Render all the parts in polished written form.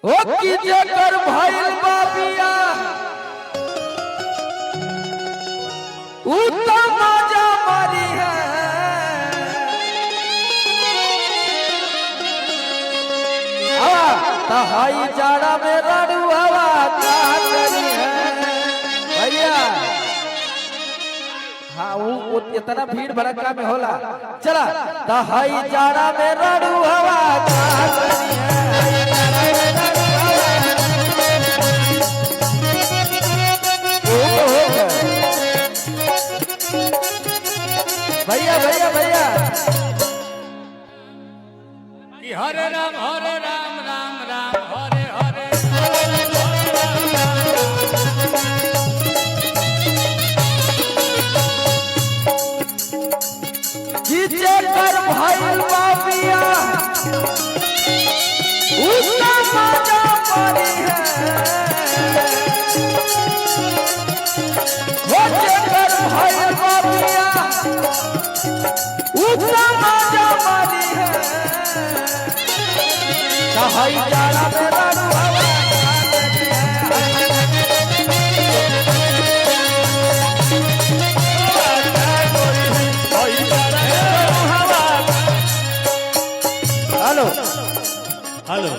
ओ की जेकर भइल बाबिया उत्तम मजा मारी है तहाई जाड़ा में रड़ू हवा का करी है भैया। हाँ वो इतना भीड़ भड़का में होला चला तहाई जाड़ा में रड़ू हवा का करी है। भैया भैया भैया कि हरे राम राम राम हरे हरे जीते कर भाई बाबिया उसका मजा मारी है जीते कर भाई बाबिया उसका मजा मारी है कहाई जाड़ा मेरा हवा हेलो हेलो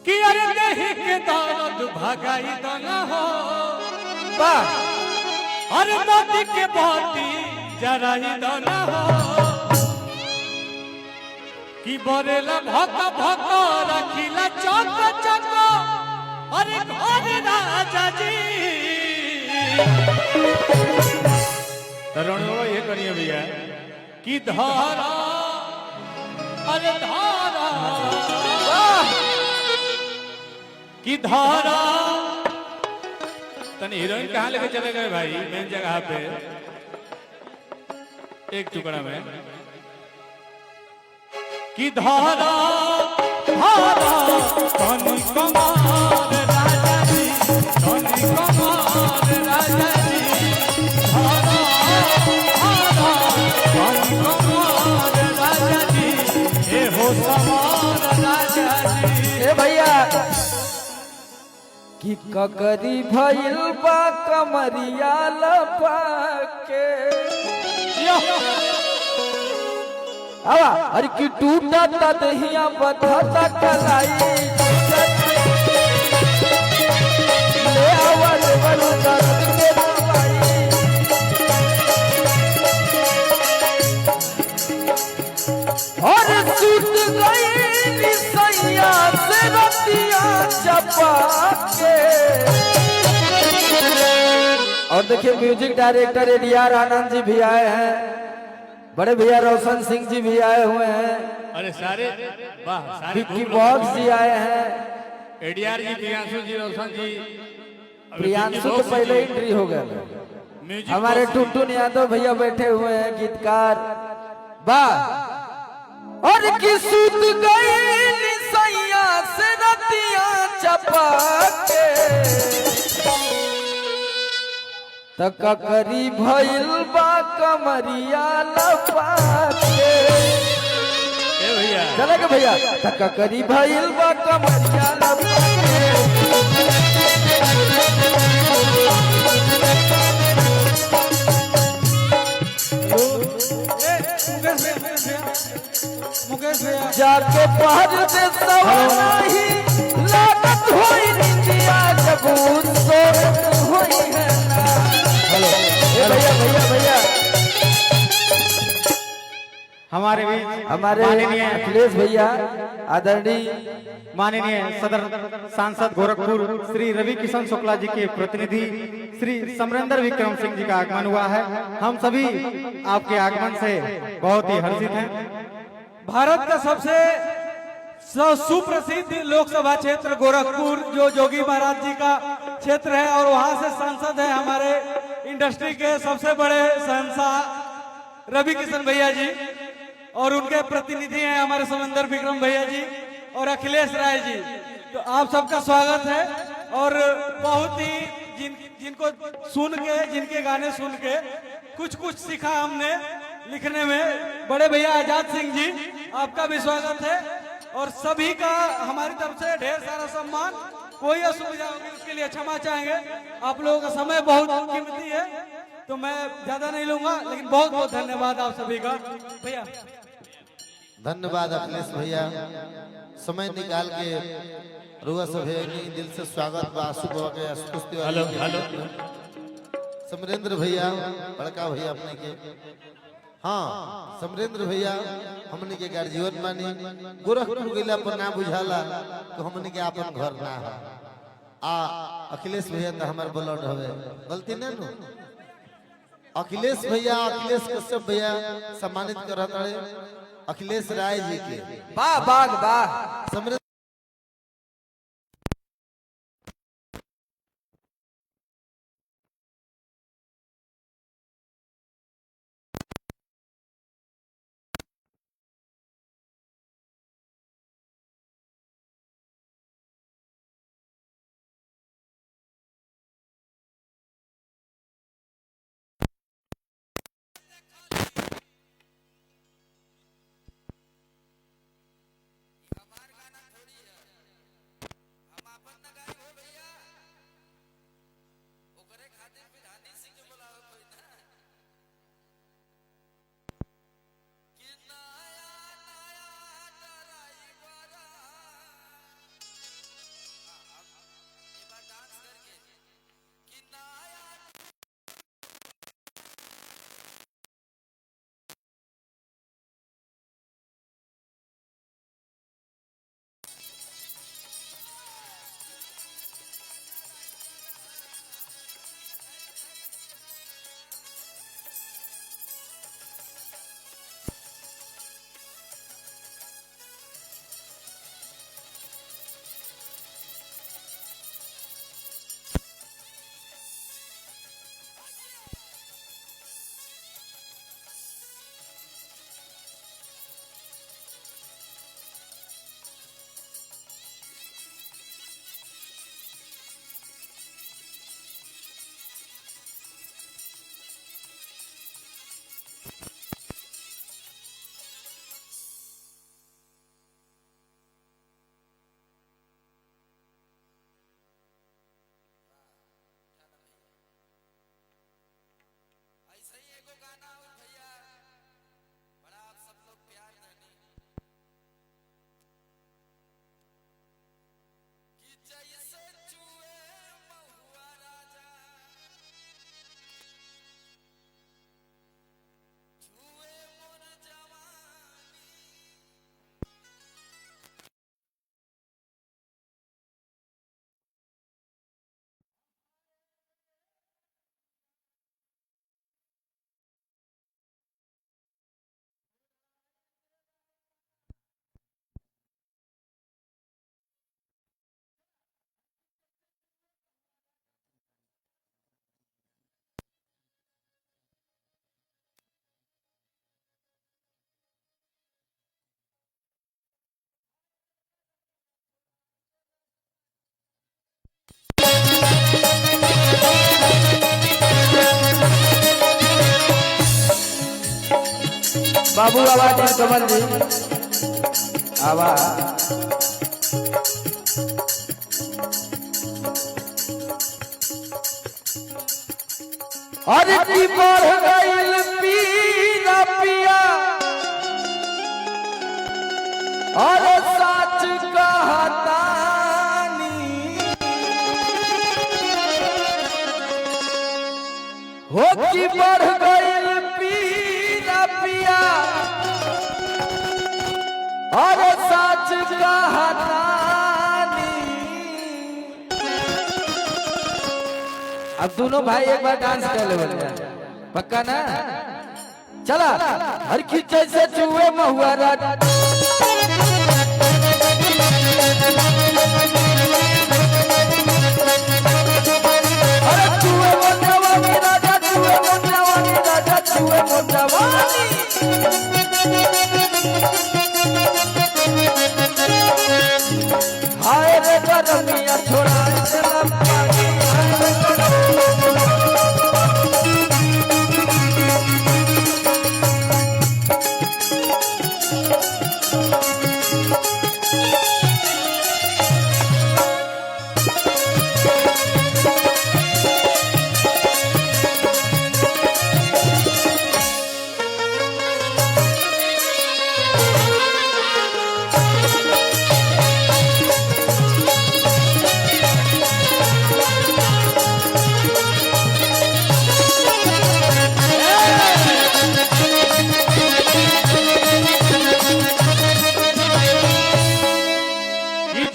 कि अरे देहि के दर्द भगाई दना हो वाह अरे मोती के बाती जराई दना हो कि बरेला भक भक रखिला चक चक अरे घर राजा जी तरुण ये करिए भैया कि धारा अरे धारा कि धारा तनी हीरोइन कहाँ लेके चले गए भाई मेन जगह पे एक टुकड़ा में कि धारा धारा तनी कमाल राजा जी तनी कमाल राजा जी धारा धारा तनी कमाल राजा जी ए हो समान राजा जी ए भैया कि ककरी भइल बा कमरिया लपाके आवा अरे कि टूटा ता दहिया बधता कलाई ले आवल बलु दर्द के दवाई और सुत गई सैया से रतिया चपा के। और देखिए music director ADR Anand ji भी आए हैं, बड़े भैया रोशन सिंह जी भी आए हुए हैं, अरे सारे वाह सारे विक्की बॉक्स जी आए हैं, एडीआर जी प्रियांशु जी रोशन जी प्रियांशु तो पहले एंट्री हो गया। हमारे टुनटुन यादव भैया बैठे हुए हैं गीतकार वाह। और की सूत गई सैया से रतिया चपा के तक करी भइल बा कमरिया लपा के भैया चलेगा भैया तक करी भइल बा कमरिया लपा के। जाके पहर दे सवाही लागत होई निंदिया जबूत सोरत होई है ना। हेलो भैया भैया भैया हमारे अखिलेश भैया आदरणीय माननीय सदर सांसद गोरखपुर श्री रवि किशन शुक्ला जी के प्रतिनिधि श्री समरेंद्र विक्रम सिंह जी का आगमन हुआ है। हम सभी आपके आगमन से बहुत ही हर्षित हैं। भारत का सबसे सुप्रसिद्ध लोकसभा क्षेत्र गोरखपुर जो जोगी महाराज जी का क्षेत्र है और वहां से सांसद है हमारे इंडस्ट्री के सबसे बड़े शहंशाह रवि किशन भैया जी और उनके प्रतिनिधि हैं हमारे समरेंद्र विक्रम भैया जी और अखिलेश राय जी। तो आप सबका स्वागत है और बहुत ही जिनको सुन के जिनके गाने सुन के कुछ सीखा हमने लिखने में। बड़े भैया आजाद सिंह जी आपका भी स्वागत है और सभी का हमारी तरफ से ढेर सारा सम्मान। कोई असुविधा होगी उसके लिए क्षमा चाहेंगे। आप लोगों का समय बहुत कीमती है तो मैं ज्यादा नहीं लूंगा, लेकिन बहुत बहुत धन्यवाद आप सभी का। भैया धन्यवाद अखिलेश भैया, समय निकाल के रुआ सभे दिल से स्वागत बा। सुबह के हेलो हेलो समरेंद्र भैया बड़का भैया अपने के, हाँ समरेंद्र भैया हमने के गार्जियन मानी। गोरखपुर गइला पर ना बुझाला तो हमने के अपन घर ना है। आ अखिलेश भैया तो हमार ब्लड हवे, गलती ना नु। अखिलेश भैया अखिलेश कश्यप भैया सम्मानित करत रहे अखिलेश राय जी के। वाह वाह वाह। समरेंद्र बाबू आवाज कमल जी आवाज। अरे की बढ़ गइल पीरा पिया और सच कहतानी हो की बढ़ गइल पीरा पिया और सच कहतानी। अब दोनों भाई एक बार डांस कर ले पक्का ना। चला हर खींचे से चूहे महुआ राजा अरे चूहे मोटावानी राजा चूहे मोटावानी राजा चूहे मोटावानी। हाय रे गरमिया छोड़ा चला पानी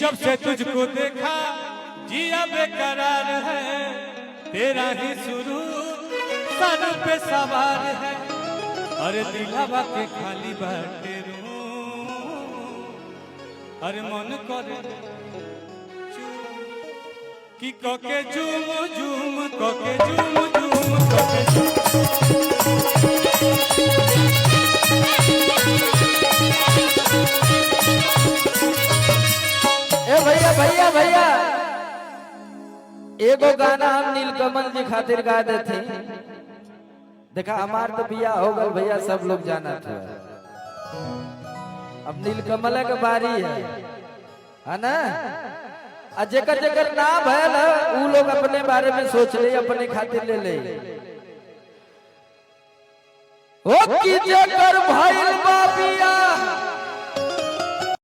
जब से तुझको देखा जिया बेकरार है, तेरा ही शुरू सर पे सवार है। अरे दिलावा के खाली बाटे रूम, अरे मन करे कि कोके झूम झूम कोके झूम झूम कोके झूम। ए भैया भैया भैया एगो गाना हम नीलकमल जी खातिर गा देते। देखा हमार तो बिया हो गल भैया, सब लोग जाना था। अब नीलकमल के बारी है ना। आ जेकर जेकर ना भयल उ लोग अपने बारे में सोच ले, अपने खातिर ले ले। ओ की जेकर भइल बा बिया